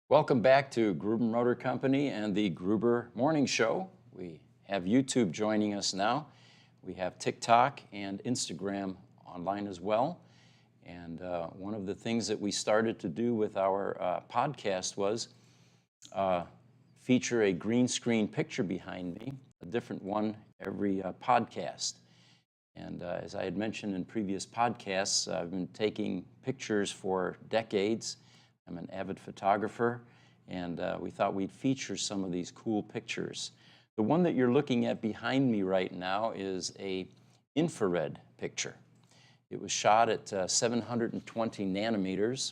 Welcome back to Gruber Motor Company and the Gruber Morning Show. We have YouTube joining us now. We have TikTok and Instagram online as well. And one of the things that we started to do with our podcast was feature a green screen picture behind me, a different one every podcast. And as I had mentioned in previous podcasts, I've been taking pictures for decades. I'm an avid photographer, and we thought we'd feature some of these cool pictures. The one that you're looking at behind me right now is an infrared picture. It was shot at 720 nanometers.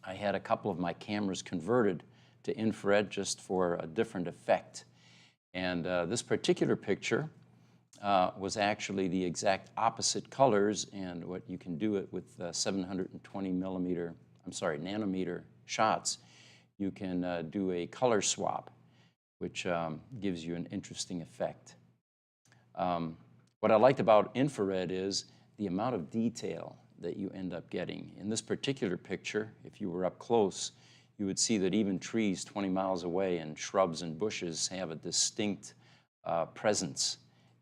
I had a couple of my cameras converted to infrared just for a different effect. And this particular picture was actually the exact opposite colors, and what you can do it with 720 nanometer shots, you can do a color swap, which gives you an interesting effect. What I liked about infrared is the amount of detail that you end up getting. In this particular picture, if you were up close, you would see that even trees 20 miles away and shrubs and bushes have a distinct presence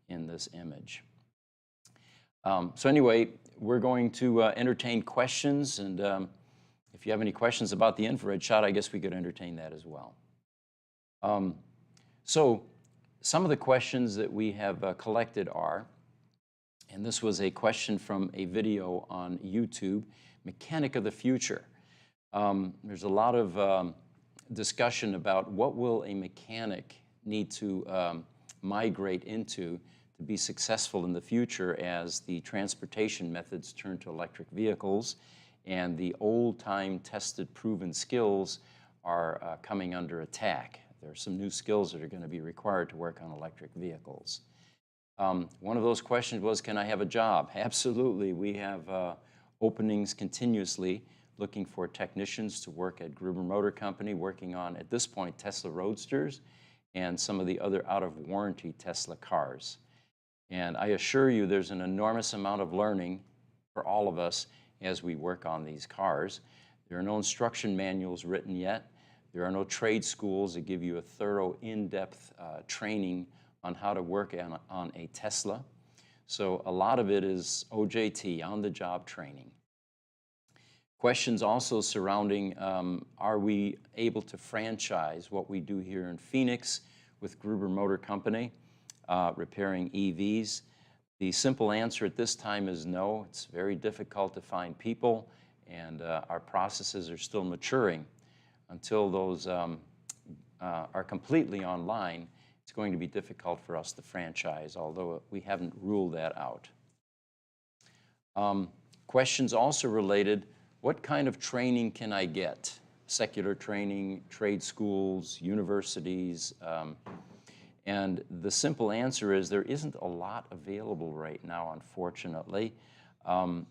in this image. So anyway, we're going to entertain questions, and if you have any questions about the infrared shot, I guess we could entertain that as well. So some of the questions that we have collected are, and this was a question from a video on YouTube, Mechanic of the Future. There's a lot of discussion about what will a mechanic need to migrate into to be successful in the future as the transportation methods turn to electric vehicles and the old-time tested proven skills are coming under attack. There are some new skills that are going to be required to work on electric vehicles. One of those questions was, can I have a job? Absolutely. We have openings continuously looking for technicians to work at Gruber Motor Company, working on, at this point, Tesla Roadsters and some of the other out-of-warranty Tesla cars. And I assure you there's an enormous amount of learning for all of us as we work on these cars. There are no instruction manuals written yet. There are no trade schools that give you a thorough, in-depth training on how to work on a Tesla. So a lot of it is OJT, on-the-job training. Questions also surrounding, are we able to franchise what we do here in Phoenix with Gruber Motor Company, repairing EVs? The simple answer at this time is no. It's very difficult to find people, and our processes are still maturing. Until those are completely online, it's going to be difficult for us to franchise, although we haven't ruled that out. Questions also related, what kind of training can I get? Secular training, trade schools, universities, and the simple answer is there isn't a lot available right now, unfortunately.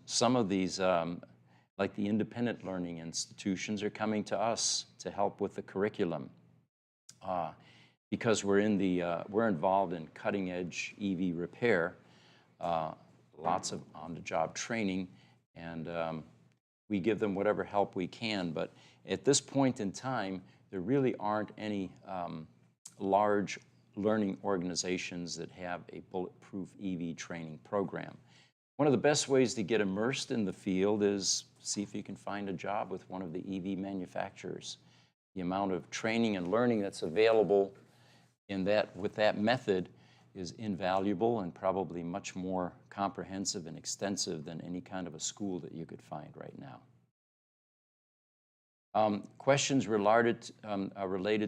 Some of these, like the independent learning institutions, are coming to us to help with the curriculum because we're involved in cutting-edge EV repair, lots of on-the-job training, and we give them whatever help we can. But at this point in time, there really aren't any large learning organizations that have a bulletproof EV training program. One of the best ways to get immersed in the field is see if you can find a job with one of the EV manufacturers. The amount of training and learning that's available with that method is invaluable and probably much more comprehensive and extensive than any kind of a school that you could find right now. Questions related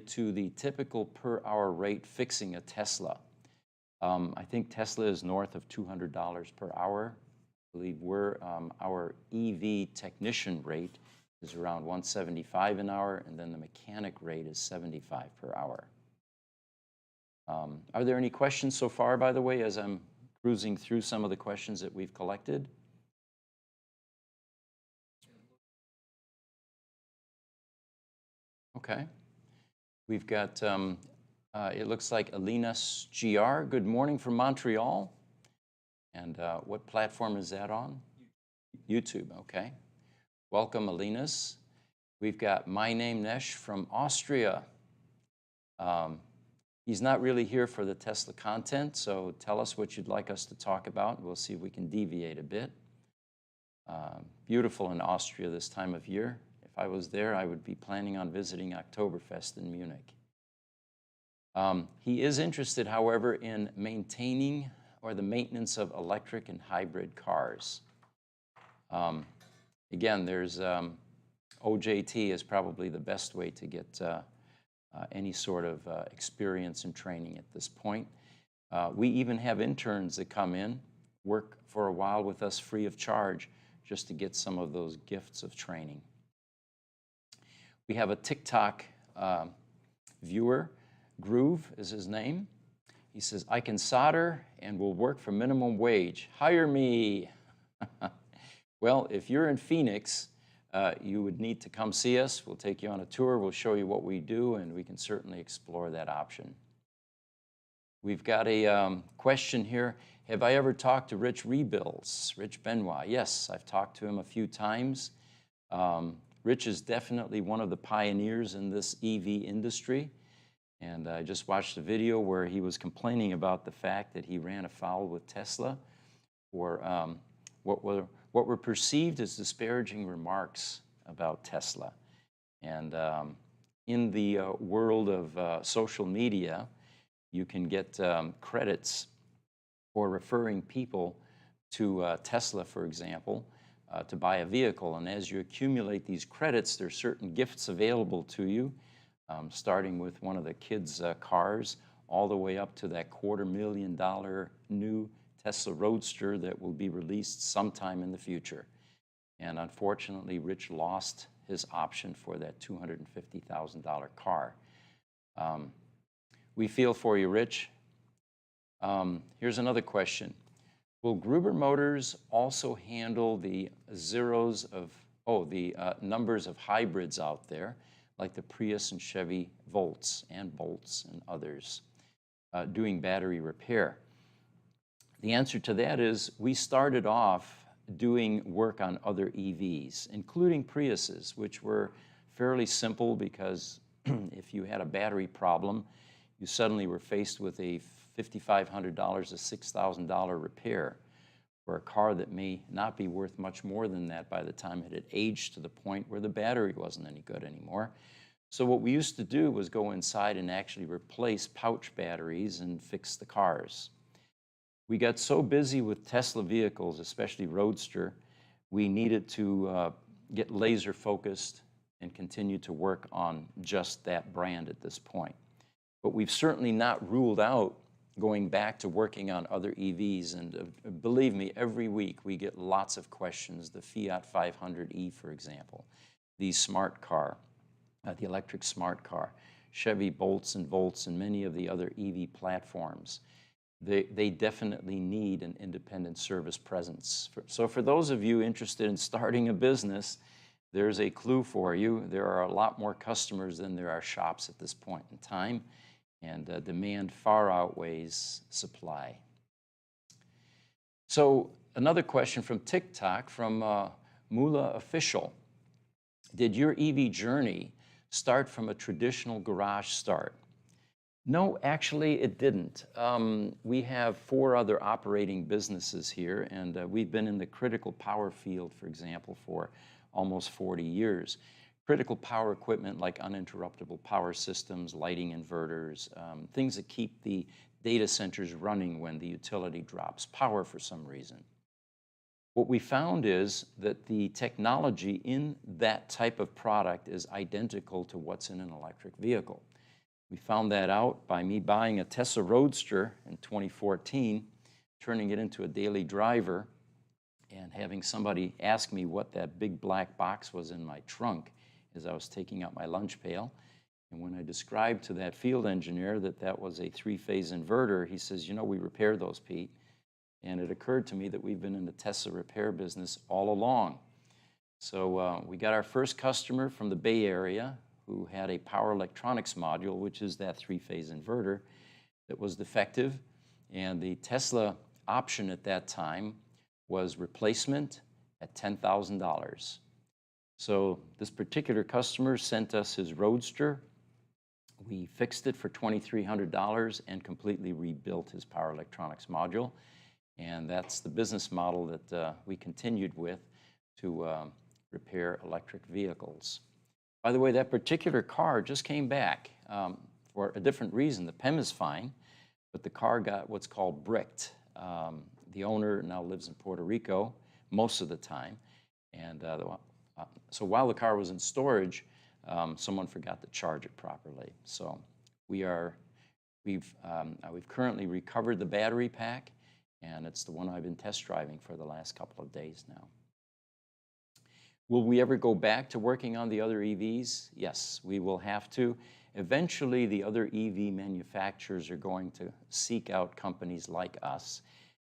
to the typical per-hour rate fixing a Tesla. I think Tesla is north of $200 per hour. I believe our EV technician rate is around $175 an hour, and then the mechanic rate is $75 per hour. Are there any questions so far, by the way, as I'm cruising through some of the questions that we've collected? Okay. We've got, it looks like Alina's GR. Good morning from Montreal. And what platform is that on? YouTube, okay. Welcome, Alina's. We've got My Name Nesh from Austria. He's not really here for the Tesla content, so tell us what you'd like us to talk about. We'll see if we can deviate a bit. Beautiful in Austria this time of year. If I was there, I would be planning on visiting Oktoberfest in Munich. He is interested, however, in maintaining or the maintenance of electric and hybrid cars. Again, there's OJT is probably the best way to get any sort of experience and training at this point. We even have interns that come in, work for a while with us free of charge, just to get some of those gifts of training. We have a TikTok viewer, Groove is his name. He says, I can solder and will work for minimum wage. Hire me. Well, if you're in Phoenix, you would need to come see us. We'll take you on a tour. We'll show you what we do, and we can certainly explore that option. We've got a question here. Have I ever talked to Rich Rebuilds, Rich Benoit? Yes, I've talked to him a few times. Rich is definitely one of the pioneers in this EV industry. And I just watched a video where he was complaining about the fact that he ran afoul with Tesla for what were perceived as disparaging remarks about Tesla. And in the world of social media, you can get credits for referring people to Tesla, for example, to buy a vehicle. And as you accumulate these credits, there's certain gifts available to you, starting with one of the kids' cars, all the way up to that $250,000 new Tesla Roadster that will be released sometime in the future. And unfortunately, Rich lost his option for that $250,000 car. We feel for you, Rich. Here's another question. Will Gruber Motors also handle the numbers of hybrids out there, like the Prius and Chevy Volts and Bolts and others, doing battery repair? The answer to that is we started off doing work on other EVs, including Priuses, which were fairly simple because if you had a battery problem, you suddenly were faced with a $5,500 to $6,000 repair for a car that may not be worth much more than that by the time it had aged to the point where the battery wasn't any good anymore. So what we used to do was go inside and actually replace pouch batteries and fix the cars. We got so busy with Tesla vehicles, especially Roadster, we needed to get laser focused and continue to work on just that brand at this point. But we've certainly not ruled out going back to working on other EVs. And believe me, every week we get lots of questions. The Fiat 500e, for example, the smart car, the electric smart car, Chevy Bolts and Volts, and many of the other EV platforms. They definitely need an independent service presence. So for those of you interested in starting a business, there's a clue for you. There are a lot more customers than there are shops at this point in time, and demand far outweighs supply. So another question from TikTok from Mula Official. Did your EV journey start from a traditional garage start? No, actually it didn't. We have 4 other operating businesses here, and we've been in the critical power field, for example, for almost 40 years. Critical power equipment like uninterruptible power systems, lighting inverters, things that keep the data centers running when the utility drops power for some reason. What we found is that the technology in that type of product is identical to what's in an electric vehicle. We found that out by me buying a Tesla Roadster in 2014, turning it into a daily driver, and having somebody ask me what that big black box was in my trunk as I was taking out my lunch pail. And when I described to that field engineer that that was a 3-phase inverter, he says, you know, we repair those, Pete. And it occurred to me that we've been in the Tesla repair business all along. So we got our first customer from the Bay Area who had a power electronics module, which is that 3-phase inverter, that was defective. And the Tesla option at that time was replacement at $10,000. So this particular customer sent us his Roadster. We fixed it for $2,300 and completely rebuilt his power electronics module. And that's the business model that we continued with to repair electric vehicles. By the way, that particular car just came back for a different reason. The PEM is fine, but the car got what's called bricked. The owner now lives in Puerto Rico most of the time. And so while the car was in storage, someone forgot to charge it properly. So we've currently recovered the battery pack, and it's the one I've been test driving for the last couple of days now. Will we ever go back to working on the other EVs? Yes, we will have to. Eventually, the other EV manufacturers are going to seek out companies like us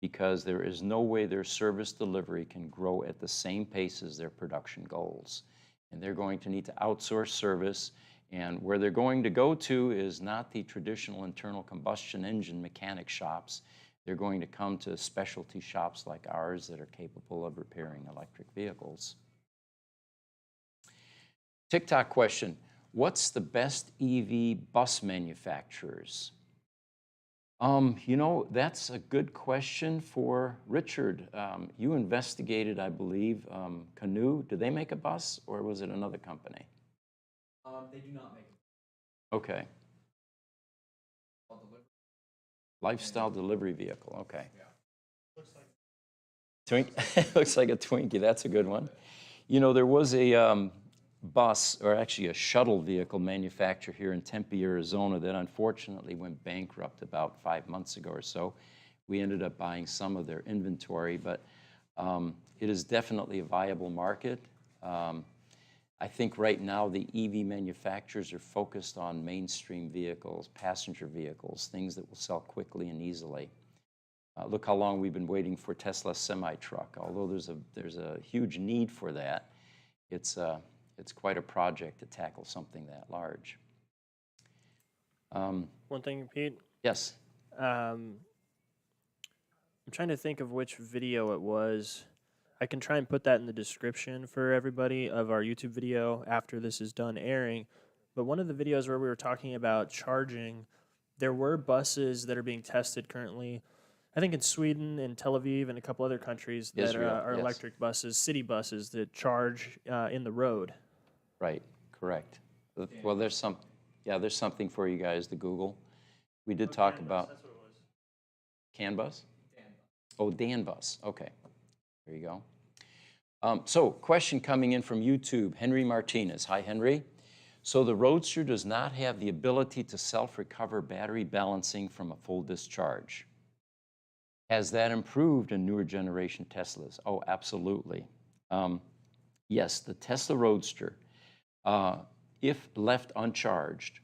because there is no way their service delivery can grow at the same pace as their production goals. And they're going to need to outsource service, and where they're going to go to is not the traditional internal combustion engine mechanic shops. They're going to come to specialty shops like ours that are capable of repairing electric vehicles. TikTok question, what's the best EV bus manufacturers? You know, that's a good question for Richard. You investigated, I believe, Canoo. Did they make a bus, or was it another company? They do not make it. Okay. Lifestyle delivery vehicle, okay. Yeah. Looks like Looks like a Twinkie, that's a good one. You know, there was a bus, or actually a shuttle vehicle manufacturer here in Tempe, Arizona that unfortunately went bankrupt about 5 months ago or so. We ended up buying some of their inventory, but it is definitely a viable market. I think right now the EV manufacturers are focused on mainstream vehicles, passenger vehicles, things that will sell quickly and easily. Look how long we've been waiting for Tesla semi-truck. Although there's a huge need for that, it's quite a project to tackle something that large. One thing, Pete. Yes. I'm trying to think of which video it was. I can try and put that in the description for everybody of our YouTube video after this is done airing. But one of the videos where we were talking about charging, there were buses that are being tested currently, I think in Sweden and Tel Aviv and a couple other countries that are yes. electric buses, city buses that charge in the road. Right, correct. Well, there's something for you guys to Google. We did talk about That's what it was. CAN bus? Dan. Oh, Dan bus, okay. There you go. So, question coming in from YouTube, Henry Martinez. Hi, Henry. So the Roadster does not have the ability to self-recover battery balancing from a full discharge. Has that improved in newer generation Teslas? Oh, absolutely. Yes, the Tesla Roadster, if left uncharged,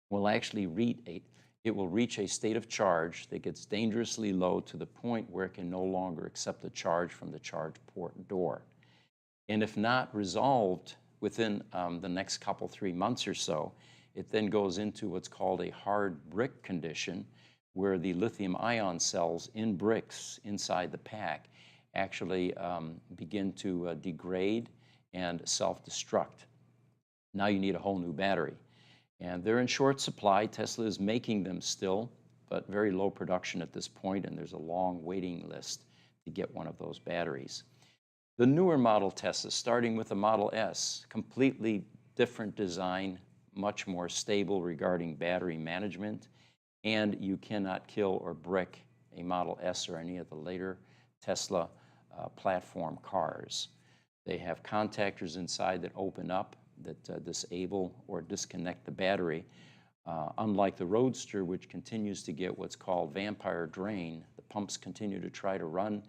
will actually reach a state of charge that gets dangerously low to the point where it can no longer accept the charge from the charge port door. And if not resolved within the next 3 months or so, it then goes into what's called a hard brick condition, where the lithium-ion cells in bricks inside the pack actually begin to degrade and self-destruct. Now you need a whole new battery. And they're in short supply. Tesla is making them still, but very low production at this point, and there's a long waiting list to get one of those batteries. The newer model Tesla, starting with the Model S, completely different design, much more stable regarding battery management, and you cannot kill or brick a Model S or any of the later Tesla platform cars. They have contactors inside that open up, that disable or disconnect the battery. Unlike the Roadster, which continues to get what's called vampire drain, the pumps continue to try to run,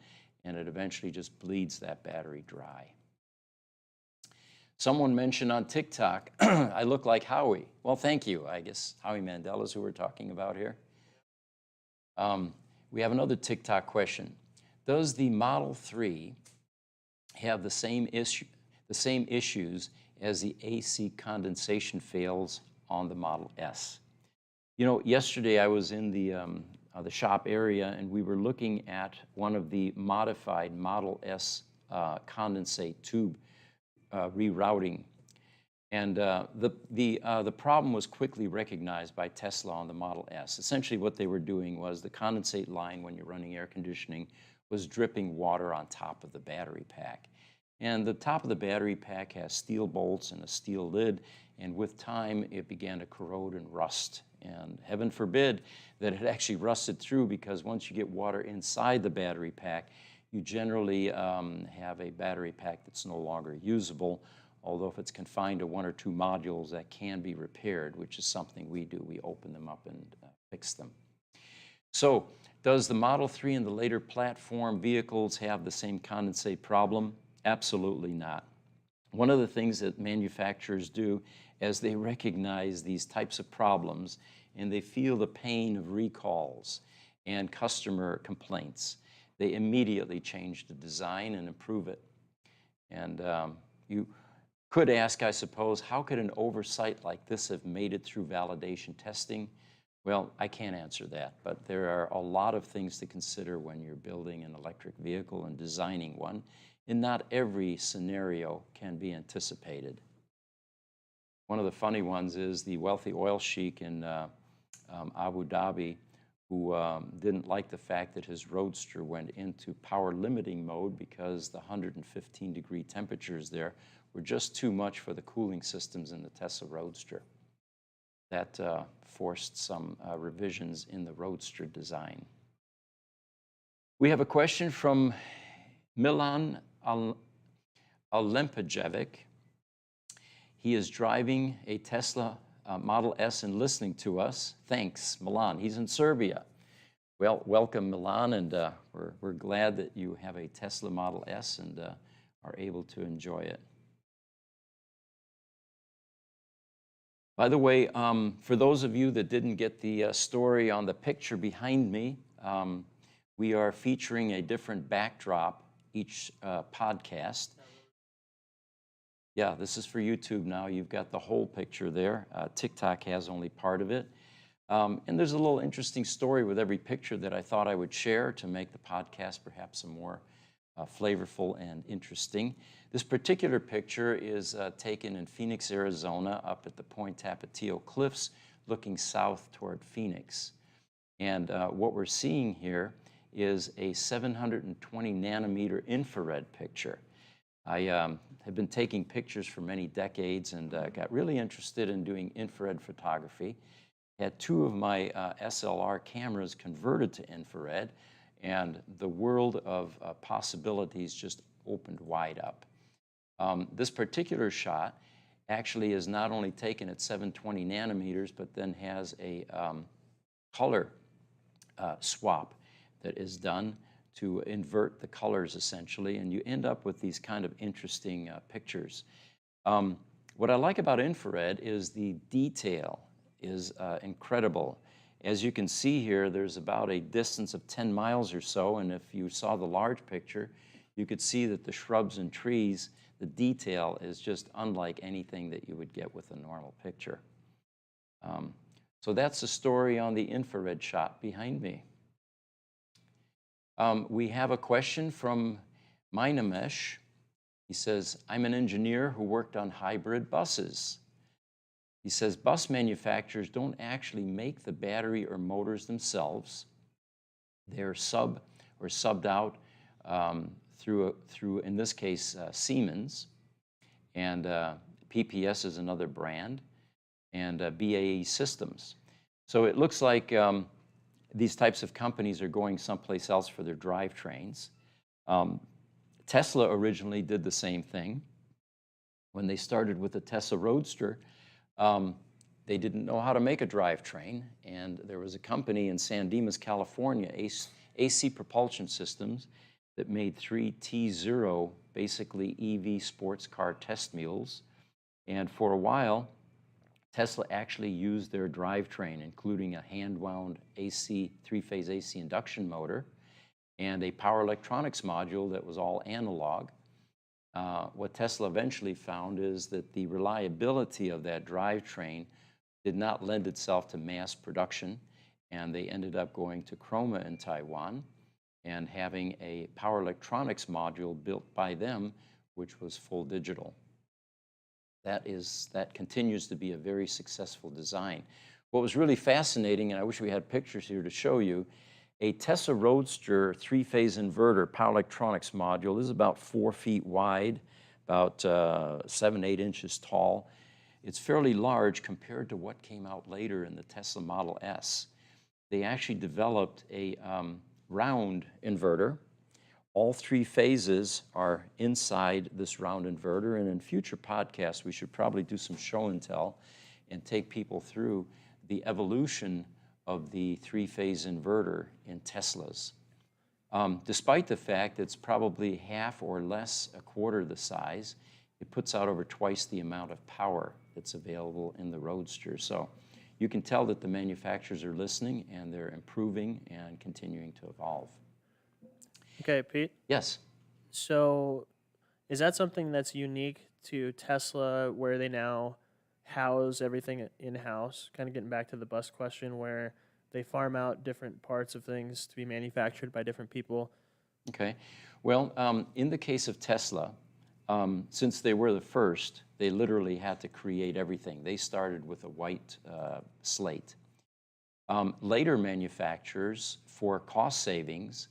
and it eventually just bleeds that battery dry. Someone mentioned on TikTok, I look like Howie. Well, thank you. I guess Howie Mandel is who we're talking about here. We have another TikTok question. Does the Model 3 have the same issues as the AC condensation fails on the Model S? You know, yesterday I was in the shop area, and we were looking at one of the modified Model S condensate tube rerouting. And the problem was quickly recognized by Tesla on the Model S. Essentially what they were doing was the condensate line, when you're running air conditioning, was dripping water on top of the battery pack. And the top of the battery pack has steel bolts and a steel lid, and with time it began to corrode and rust. And heaven forbid that it actually rusted through, because once you get water inside the battery pack, you generally have a battery pack that's no longer usable. Although if it's confined to 1 or 2 modules, that can be repaired, which is something we do. We open them up and fix them. So does the Model 3 and the later platform vehicles have the same condensate problem? Absolutely not. One of the things that manufacturers do as they recognize these types of problems and they feel the pain of recalls and customer complaints, they immediately change the design and improve it. And you could ask, I suppose, how could an oversight like this have made it through validation testing? Well, I can't answer that, but there are a lot of things to consider when you're building an electric vehicle and designing one, and not every scenario can be anticipated. One of the funny ones is the wealthy oil sheik in Abu Dhabi, who didn't like the fact that his Roadster went into power limiting mode because the 115-degree temperatures there were just too much for the cooling systems in the Tesla Roadster. That forced some revisions in the Roadster design. We have a question from Milan Olimpejevic. He is driving a Tesla Model S and listening to us. Thanks, Milan. He's in Serbia. Well, welcome, Milan, and we're glad that you have a Tesla Model S and are able to enjoy it. By the way, for those of you that didn't get the story on the picture behind me, we are featuring a different backdrop each podcast. Yeah, this is for YouTube now. You've got the whole picture there. TikTok has only part of it. And there's a little interesting story with every picture that I thought I would share to make the podcast perhaps some more flavorful and interesting. This particular picture is taken in Phoenix, Arizona, up at the Point Tapatio Cliffs, looking south toward Phoenix. And what we're seeing here is a 720 nanometer infrared picture. I have been taking pictures for many decades and got really interested in doing infrared photography. Had 2 of my SLR cameras converted to infrared, and the world of possibilities just opened wide up. This particular shot actually is not only taken at 720 nanometers, but then has a color swap that is done to invert the colors essentially, and you end up with these kind of interesting pictures. What I like about infrared is the detail is incredible. As you can see here, there's about a distance of 10 miles or so, and if you saw the large picture, you could see that the shrubs and trees, the detail is just unlike anything that you would get with a normal picture. So that's the story on the infrared shot behind me. We have a question from Minamesh. He says, I'm an engineer who worked on hybrid buses. He says, bus manufacturers don't actually make the battery or motors themselves. They're subbed out through, in this case, Siemens, and PPS is another brand, and BAE Systems. So it looks like these types of companies are going someplace else for their drivetrains. Tesla originally did the same thing. When they started with the Tesla Roadster, they didn't know how to make a drivetrain, and there was a company in San Dimas, California, AC Propulsion Systems, that made 3 T0, basically EV sports car test mules. And for a while, Tesla actually used their drivetrain, including a hand-wound AC, 3-phase AC induction motor, and a power electronics module that was all analog. What Tesla eventually found is that the reliability of that drivetrain did not lend itself to mass production, and they ended up going to Chroma in Taiwan and having a power electronics module built by them, which was full digital. that continues to be a very successful design. What was really fascinating, and I wish we had pictures here to show you, a Tesla Roadster three-phase inverter power electronics module is about 4 feet wide, about 7, 8 inches tall. It's fairly large compared to what came out later in the Tesla Model S. They actually developed a round inverter. All 3 phases are inside this round inverter, and in future podcasts, we should probably do some show and tell and take people through the evolution of the 3-phase inverter in Teslas. Despite the fact it's probably half or less, a quarter the size, it puts out over twice the amount of power that's available in the Roadster. So you can tell that the manufacturers are listening and they're improving and continuing to evolve. Okay, Pete. Yes. So is that something that's unique to Tesla where they now house everything in-house? Kind of getting back to the bus question where they farm out different parts of things to be manufactured by different people. Okay. Well, in the case of Tesla, since they were the first, they literally had to create everything. They started with a white slate. Later manufacturers, for cost savings,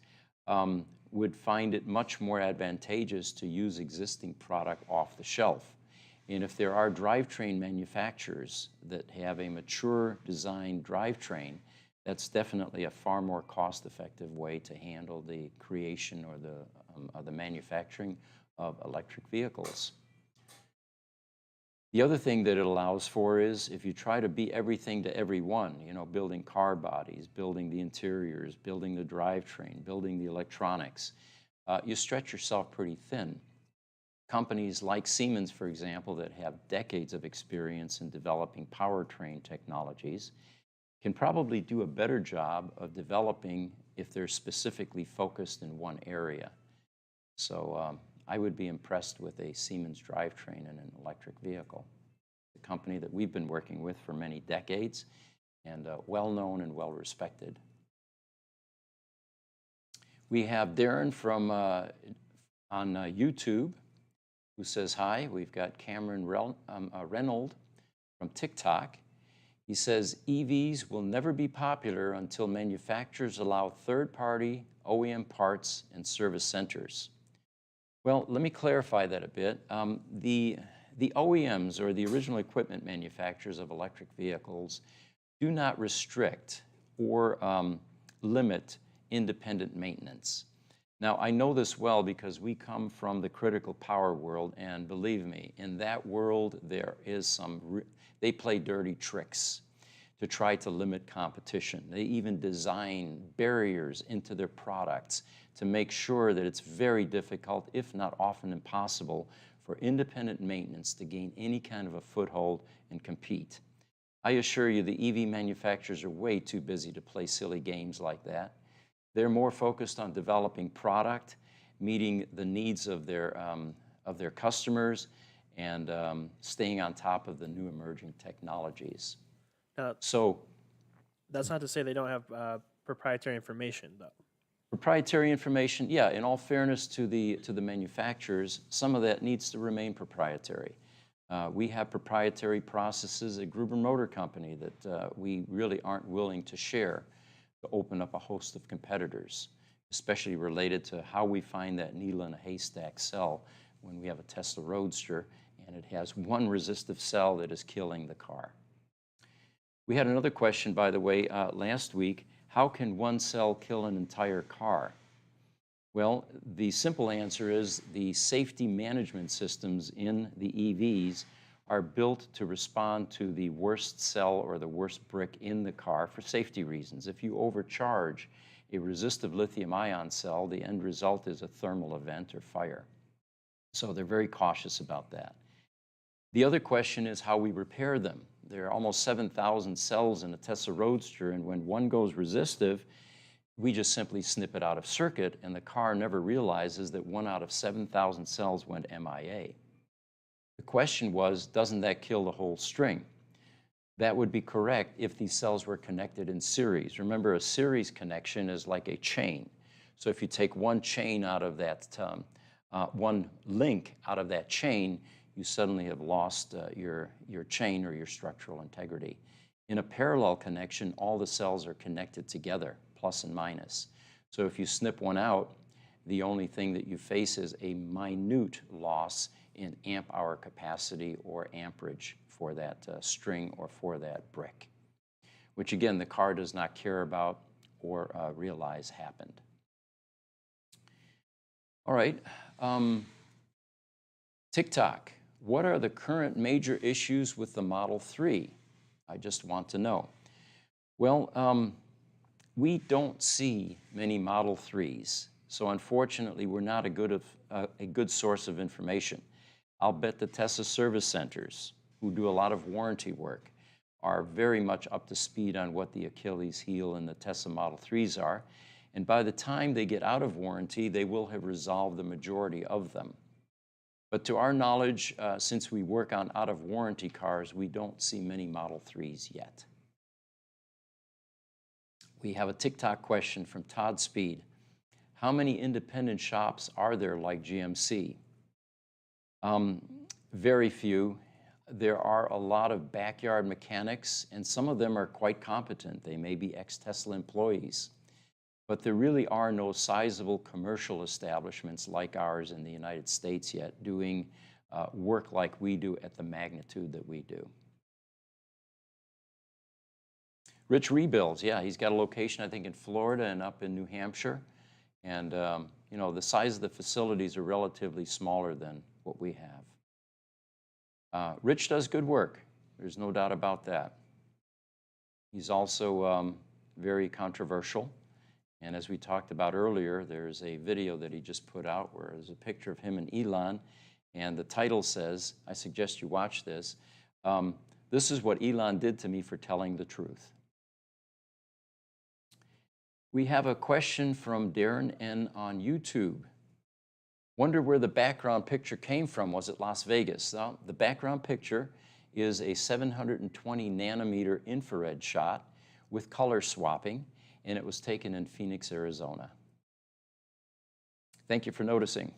would find it much more advantageous to use existing product off the shelf. And if there are drivetrain manufacturers that have a mature design drivetrain, that's definitely a far more cost-effective way to handle the creation or the manufacturing of electric vehicles. The other thing that it allows for is if you try to be everything to everyone, you know, building car bodies, building the interiors, building the drivetrain, building the electronics, you stretch yourself pretty thin. Companies like Siemens, for example, that have decades of experience in developing powertrain technologies can probably do a better job of developing if they're specifically focused in one area. So I would be impressed with a Siemens drivetrain in an electric vehicle. A company that we've been working with for many decades and well-known and well-respected. We have Darren from on YouTube who says hi. We've got Cameron Reynolds from TikTok. He says, EVs will never be popular until manufacturers allow third-party OEM parts and service centers. Well, let me clarify that a bit. The OEMs, or the original equipment manufacturers of electric vehicles, do not restrict or limit independent maintenance. Now, I know this well because we come from the critical power world, and believe me, in that world, there is they play dirty tricks to try to limit competition. They even design barriers into their products to make sure that it's very difficult, if not often impossible, for independent maintenance to gain any kind of a foothold and compete. I assure you the EV manufacturers are way too busy to play silly games like that. They're more focused on developing product, meeting the needs of their customers, and staying on top of the new emerging technologies. So that's not to say they don't have proprietary information, though. Proprietary information, yeah, in all fairness to the manufacturers, some of that needs to remain proprietary. We have proprietary processes at Gruber Motor Company that we really aren't willing to share to open up a host of competitors, especially related to how we find that needle in a haystack cell when we have a Tesla Roadster and it has one resistive cell that is killing the car. We had another question, by the way, last week. How can one cell kill an entire car? Well, the simple answer is the safety management systems in the EVs are built to respond to the worst cell or the worst brick in the car for safety reasons. If you overcharge a resistive lithium-ion cell, the end result is a thermal event or fire. So they're very cautious about that. The other question is how we repair them. There are almost 7,000 cells in a Tesla Roadster, and when one goes resistive, we just simply snip it out of circuit, and the car never realizes that 1 out of 7,000 cells went MIA. The question was, doesn't that kill the whole string? That would be correct if these cells were connected in series. Remember, a series connection is like a chain. So if you take one chain out of that, one link out of that chain, you suddenly have lost your chain or your structural integrity. In a parallel connection, all the cells are connected together, plus and minus. So if you snip one out, the only thing that you face is a minute loss in amp hour capacity or amperage for that string or for that brick, which again, the car does not care about or realize happened. All right, TikTok. What are the current major issues with the Model 3? I just want to know. Well, we don't see many Model 3s, so unfortunately we're not a good source of information. I'll bet the Tesla service centers, who do a lot of warranty work, are very much up to speed on what the Achilles heel in the Tesla Model 3s are, and by the time they get out of warranty, they will have resolved the majority of them. But to our knowledge, since we work on out-of-warranty cars, we don't see many Model 3s yet. We have a TikTok question from Todd Speed. How many independent shops are there like GMC? Very few. There are a lot of backyard mechanics, and some of them are quite competent. They may be ex-Tesla employees. But there really are no sizable commercial establishments like ours in the United States yet doing work like we do at the magnitude that we do. Rich Rebuilds, yeah, he's got a location, I think, in Florida and up in New Hampshire. And, you know, the size of the facilities are relatively smaller than what we have. Rich does good work. There's no doubt about that. He's also very controversial. And as we talked about earlier, there's a video that he just put out where there's a picture of him and Elon, and the title says, I suggest you watch this, this is what Elon did to me for telling the truth. We have a question from Darren N. on YouTube. Wonder where the background picture came from. Was it Las Vegas? Well, the background picture is a 720 nanometer infrared shot with color swapping, and it was taken in Phoenix, Arizona. Thank you for noticing.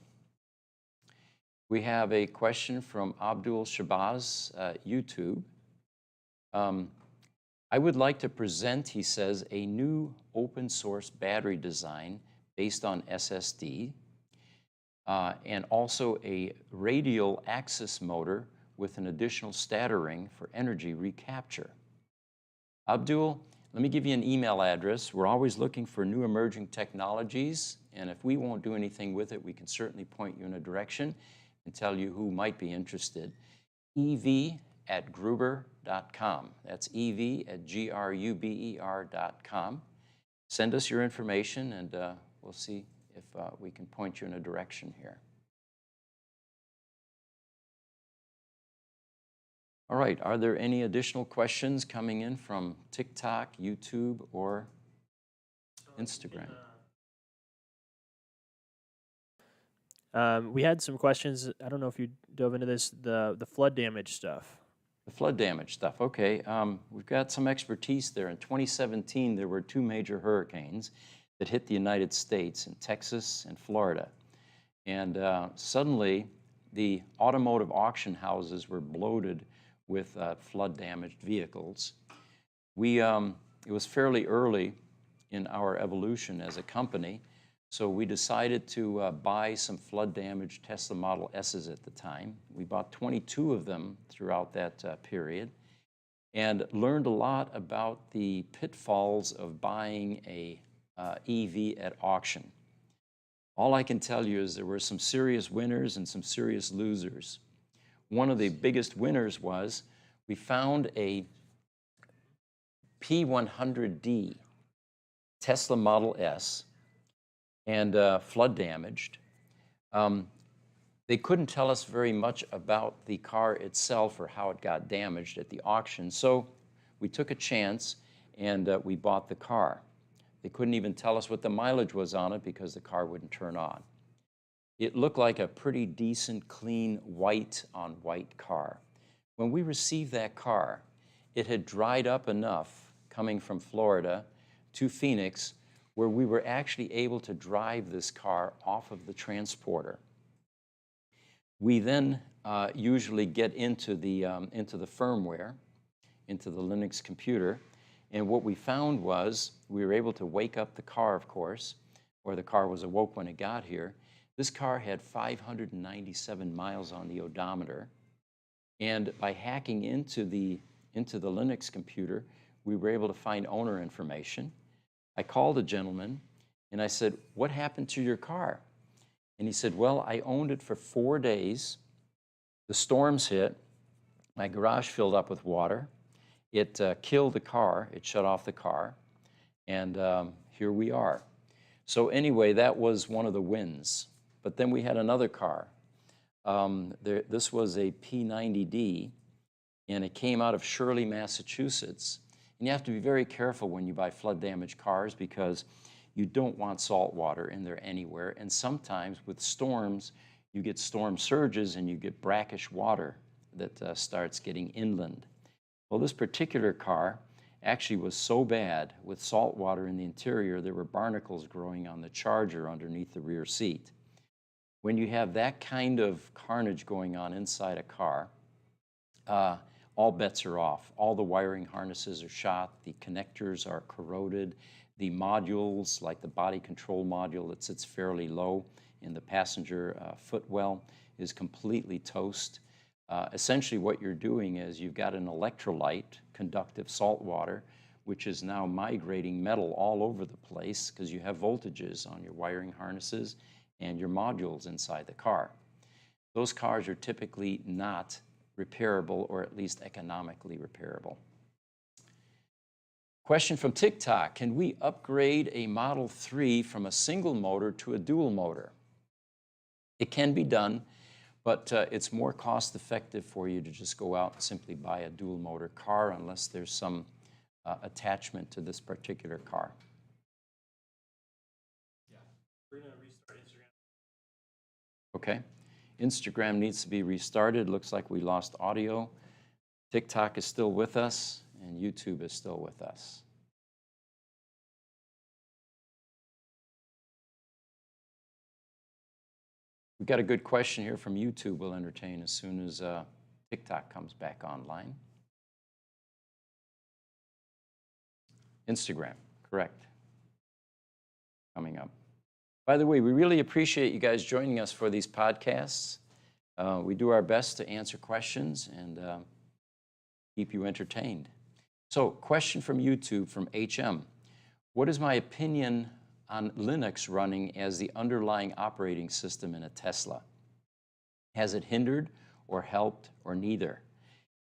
We have a question from Abdul Shabazz, YouTube. I would like to present, he says, a new open source battery design based on SSD, and also a radial axis motor with an additional stattering for energy recapture. Abdul, let me give you an email address. We're always looking for new emerging technologies, and if we won't do anything with it, we can certainly point you in a direction and tell you who might be interested. ev@gruber.com. That's ev@gruber.com. Send us your information, and we'll see if we can point you in a direction here. All right, are there any additional questions coming in from TikTok, YouTube, or Instagram? We had some questions. I don't know if you dove into this, the flood damage stuff. The flood damage stuff, okay. We've got some expertise there. In 2017, there were two major hurricanes that hit the United States in Texas and Florida. And suddenly, the automotive auction houses were bloated with flood-damaged vehicles. It was fairly early in our evolution as a company, so we decided to buy some flood-damaged Tesla Model S's at the time. We bought 22 of them throughout that period and learned a lot about the pitfalls of buying a EV at auction. All I can tell you is there were some serious winners and some serious losers. One of the biggest winners was we found a P100D Tesla Model S and flood damaged. They couldn't tell us very much about the car itself or how it got damaged at the auction, so we took a chance and we bought the car. They couldn't even tell us what the mileage was on it because the car wouldn't turn on. It looked like a pretty decent, clean, white-on-white car. When we received that car, it had dried up enough coming from Florida to Phoenix where we were actually able to drive this car off of the transporter. We then usually get into the firmware, into the Linux computer, and what we found was we were able to wake up the car, of course, or the car was awoke when it got here. This car had 597 miles on the odometer, and by hacking into the Linux computer, we were able to find owner information. I called a gentleman, and I said, "What happened to your car?" And he said, "Well, I owned it for 4 days. The storms hit. My garage filled up with water. It killed the car. It shut off the car. And here we are." So anyway, that was one of the wins. But then we had another car. This was a P90D, and it came out of Shirley, Massachusetts. And you have to be very careful when you buy flood-damaged cars because you don't want salt water in there anywhere. And sometimes with storms, you get storm surges and you get brackish water that starts getting inland. Well, this particular car actually was so bad with salt water in the interior, there were barnacles growing on the charger underneath the rear seat. When you have that kind of carnage going on inside a car, all bets are off. All the wiring harnesses are shot, the connectors are corroded, the modules, like the body control module that sits fairly low in the passenger footwell, is completely toast. Essentially what you're doing is you've got an electrolyte, conductive salt water, which is now migrating metal all over the place because you have voltages on your wiring harnesses and your modules inside the car. Those cars are typically not repairable, or at least economically repairable. Question from TikTok: can we upgrade a Model 3 from a single motor to a dual motor? It can be done, but it's more cost effective for you to just go out and simply buy a dual motor car unless there's some attachment to this particular car. Yeah. We're going to restart Instagram. Okay. Instagram needs to be restarted. Looks like we lost audio. TikTok is still with us, and YouTube is still with us. We've got a good question here from YouTube we'll entertain as soon as TikTok comes back online. Instagram, correct. Coming up. By the way, we really appreciate you guys joining us for these podcasts. We do our best to answer questions and keep you entertained. So, question from YouTube from HM. What is my opinion on Linux running as the underlying operating system in a Tesla? Has it hindered or helped or neither?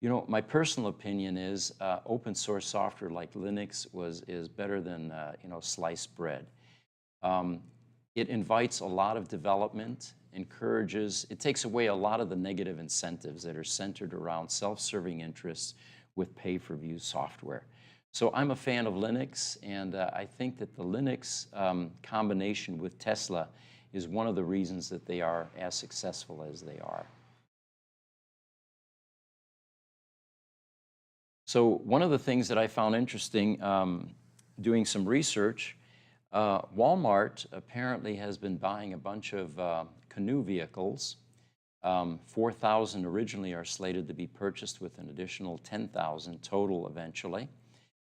You know, my personal opinion is open source software like Linux is better than sliced bread. It invites a lot of development, encourages, it takes away a lot of the negative incentives that are centered around self-serving interests with pay-per-view software. So I'm a fan of Linux, and I think that the Linux combination with Tesla is one of the reasons that they are as successful as they are. So one of the things that I found interesting doing some research, Walmart apparently has been buying a bunch of Canoo vehicles. 4,000 originally are slated to be purchased with an additional 10,000 total eventually.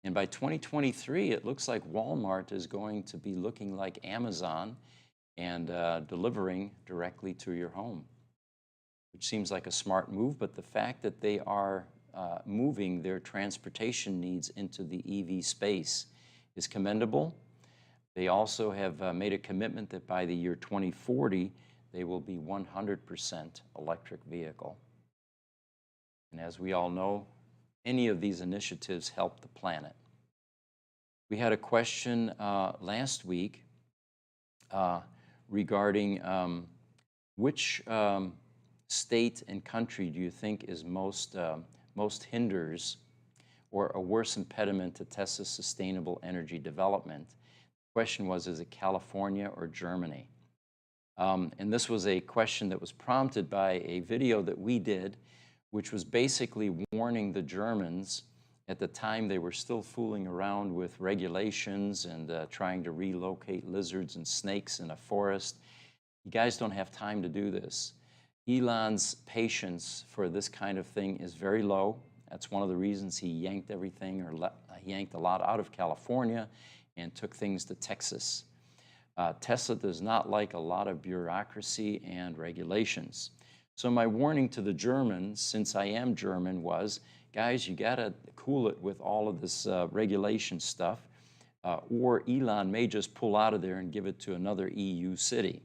And by 2023, it looks like Walmart is going to be looking like Amazon and delivering directly to your home, which seems like a smart move, but the fact that they are moving their transportation needs into the EV space is commendable. They also have made a commitment that by the year 2040, they will be 100% electric vehicle. And as we all know, any of these initiatives help the planet. We had a question last week regarding which state and country do you think is most hinders or a worse impediment to Tesla's sustainable energy development? The question was, is it California or Germany? And this was a question that was prompted by a video that we did, which was basically warning the Germans. At the time, they were still fooling around with regulations and trying to relocate lizards and snakes in a forest. You guys don't have time to do this. Elon's patience for this kind of thing is very low. That's one of the reasons he yanked everything, or yanked a lot out of California and took things to Texas. Tesla does not like a lot of bureaucracy and regulations. So my warning to the Germans, since I am German, was, guys, you gotta cool it with all of this regulation stuff, or Elon may just pull out of there and give it to another EU city.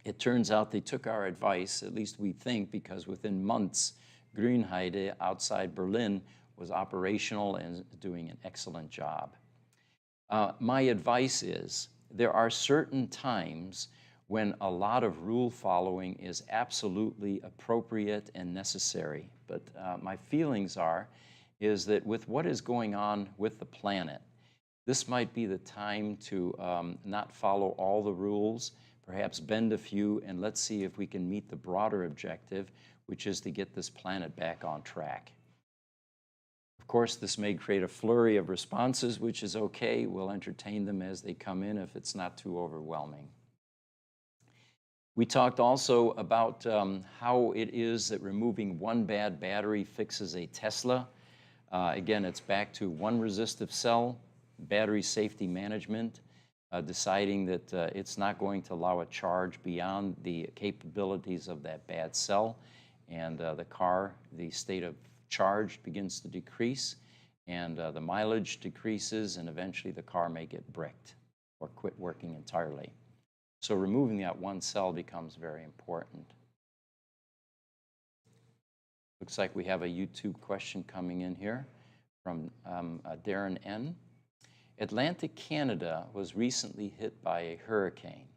It turns out they took our advice, at least we think, because within months, Grünheide outside Berlin was operational and doing an excellent job. My advice is, there are certain times when a lot of rule following is absolutely appropriate and necessary. But my feelings is that with what is going on with the planet, this might be the time to not follow all the rules, perhaps bend a few, and let's see if we can meet the broader objective, which is to get this planet back on track. Of course, this may create a flurry of responses, which is okay. We'll entertain them as they come in if it's not too overwhelming. We talked also about how it is that removing one bad battery fixes a Tesla. Again, it's back to one resistive cell, battery safety management, deciding that it's not going to allow a charge beyond the capabilities of that bad cell, and the state of charge begins to decrease, and the mileage decreases, and eventually the car may get bricked or quit working entirely. So removing that one cell becomes very important. Looks like we have a YouTube question coming in here from Darren N. Atlantic Canada was recently hit by a hurricane.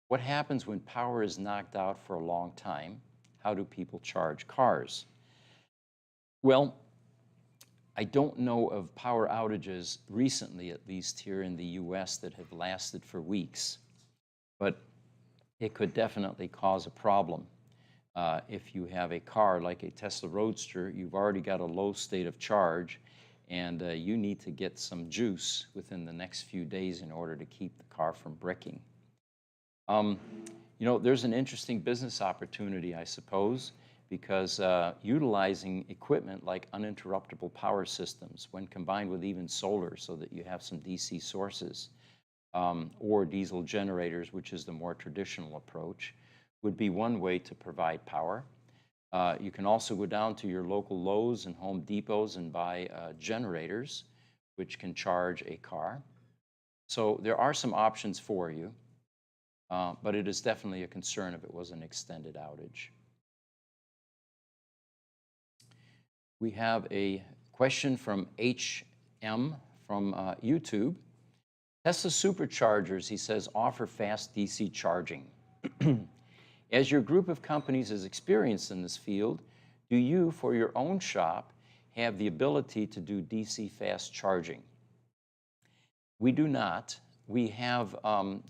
What happens when power is knocked out for a long time? How do people charge cars? Well, I don't know of power outages recently, at least here in the US, that have lasted for weeks, but it could definitely cause a problem. If you have a car like a Tesla Roadster, you've already got a low state of charge, and you need to get some juice within the next few days in order to keep the car from bricking. You know, there's an interesting business opportunity, I suppose, because utilizing equipment like uninterruptible power systems, when combined with even solar so that you have some DC sources, or diesel generators, which is the more traditional approach, would be one way to provide power. You can also go down to your local Lowe's and Home Depots and buy generators, which can charge a car. So there are some options for you, but it is definitely a concern if it was an extended outage. We have a question from HM from YouTube. Tesla superchargers, he says, offer fast DC charging. As your group of companies is experienced in this field, do you, for your own shop, have the ability to do DC fast charging? We do not. We have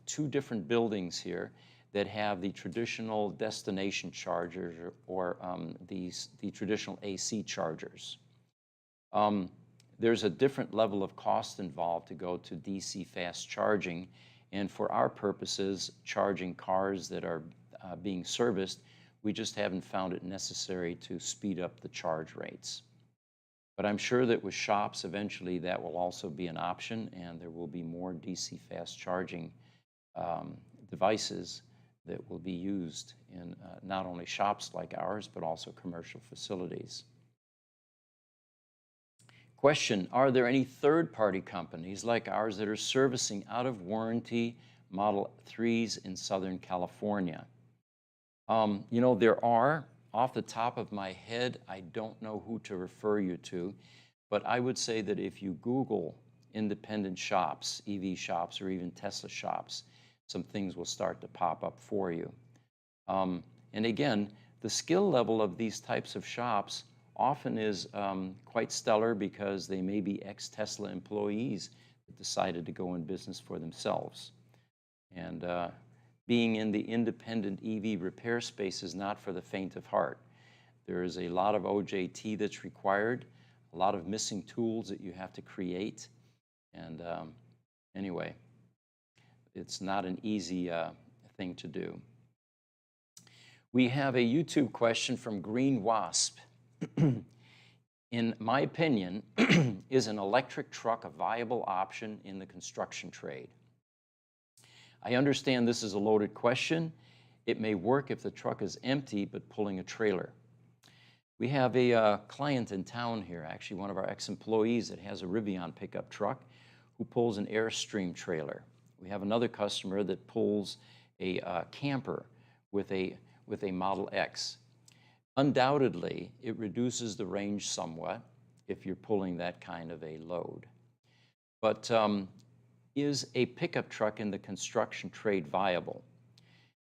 two different buildings here that have the traditional destination chargers, or the traditional AC chargers. There's a different level of cost involved to go to DC fast charging, and for our purposes, charging cars that are being serviced, we just haven't found it necessary to speed up the charge rates. But I'm sure that with shops, eventually that will also be an option, and there will be more DC fast charging devices that will be used in not only shops like ours, but also commercial facilities. Question, are there any third-party companies like ours that are servicing out-of-warranty Model 3s in Southern California? You know, there are. Off the top of my head, I don't know who to refer you to, but I would say that if you Google independent shops, EV shops, or even Tesla shops, some things will start to pop up for you. And again, the skill level of these types of shops often is quite stellar, because they may be ex-Tesla employees that decided to go in business for themselves. And being in the independent EV repair space is not for the faint of heart. There is a lot of OJT that's required, a lot of missing tools that you have to create. And anyway, it's not an easy thing to do. We have a YouTube question from Green Wasp. In my opinion, is an electric truck a viable option in the construction trade? I understand this is a loaded question. It may work if the truck is empty but pulling a trailer. We have a client in town here, actually one of our ex-employees that has a Rivian pickup truck who pulls an Airstream trailer. We have another customer that pulls a camper with a Model X. Undoubtedly, it reduces the range somewhat if you're pulling that kind of a load. But is a pickup truck in the construction trade viable?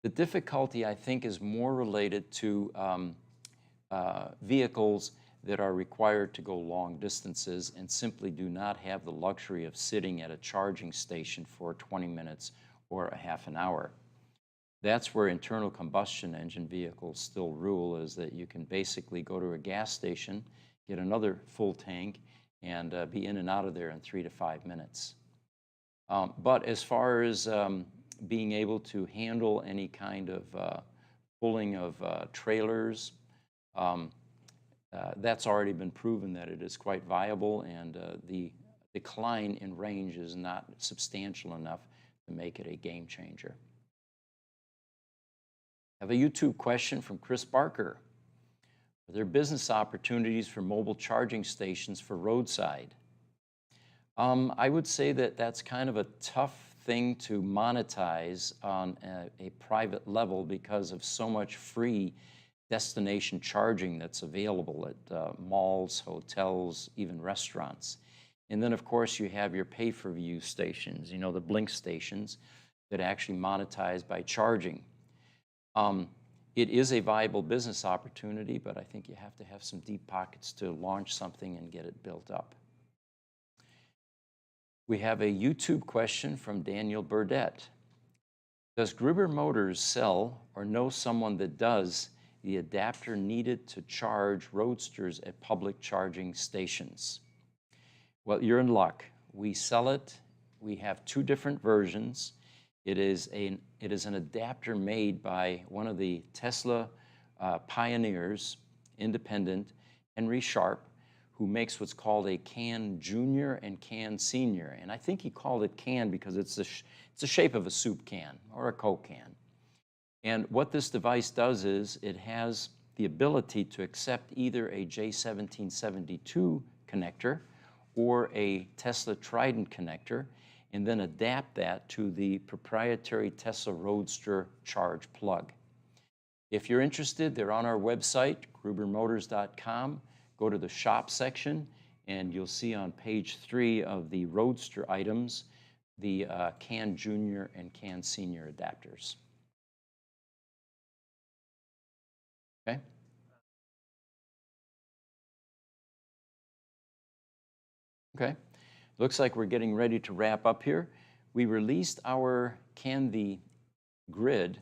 The difficulty, I think, is more related to vehicles that are required to go long distances and simply do not have the luxury of sitting at a charging station for 20 minutes or a half an hour. That's where internal combustion engine vehicles still rule, is that you can basically go to a gas station, get another full tank, and be in and out of there in 3 to 5 minutes. But as far as being able to handle any kind of pulling of trailers, that's already been proven that it is quite viable, and the decline in range is not substantial enough to make it a game changer. I have a YouTube question from Chris Barker. Are there business opportunities for mobile charging stations for roadside? I would say that that's kind of a tough thing to monetize on a private level because of so much free destination charging that's available at malls, hotels, even restaurants. And then, of course, you have your pay-for-view stations, you know, the Blink stations that actually monetize by charging. It is a viable business opportunity, but I think you have to have some deep pockets to launch something and get it built up. We have a YouTube question from Daniel Burdett. Does Gruber Motors sell or know someone that does the adapter needed to charge Roadsters at public charging stations? Well, you're in luck. We sell it. We have 2 different versions. It is an adapter made by one of the Tesla pioneers, independent, Henry Sharp, who makes what's called a Can Junior and Can Senior. And I think he called it Can because it's the shape of a soup can or a Coke can. And what this device does is it has the ability to accept either a J1772 connector or a Tesla Trident connector, and then adapt that to the proprietary Tesla Roadster charge plug. If you're interested, they're on our website, grubermotors.com. Go to the shop section, and you'll see on page 3 of the Roadster items the Can Junior and Can Senior adapters. Okay? Okay. Looks like we're getting ready to wrap up here. We released our Can the Grid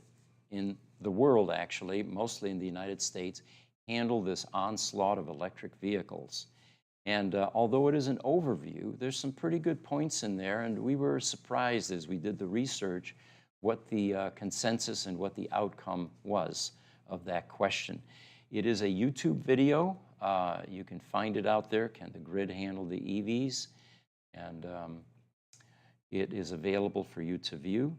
in the world, actually, mostly in the United States, handle this onslaught of electric vehicles. And although it is an overview, there's some pretty good points in there, and we were surprised as we did the research what the consensus and what the outcome was of that question. It is a YouTube video. You can find it out there. Can the grid handle the EVs? And it is available for you to view.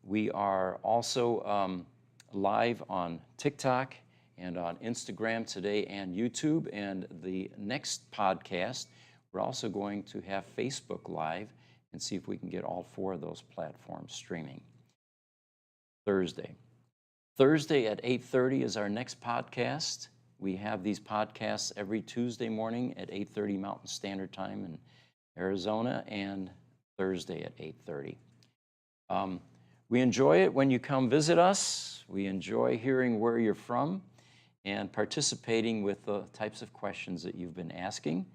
We are also live on TikTok and on Instagram today and YouTube. And the next podcast, we're also going to have Facebook Live and see if we can get all 4 of those platforms streaming. Thursday at 8:30 is our next podcast. We have these podcasts every Tuesday morning at 8:30 Mountain Standard Time in Arizona, and Thursday at 8:30. We enjoy it when you come visit us. We enjoy hearing where you're from and participating with the types of questions that you've been asking.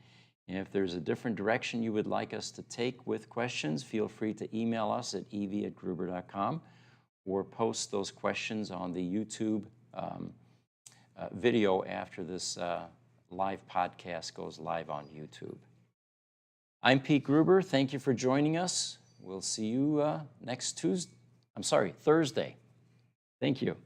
And if there's a different direction you would like us to take with questions, feel free to email us at ev@gruber.com or post those questions on the YouTube video after this live podcast goes live on YouTube. I'm Pete Gruber. Thank you for joining us. We'll see you next Thursday. Thank you.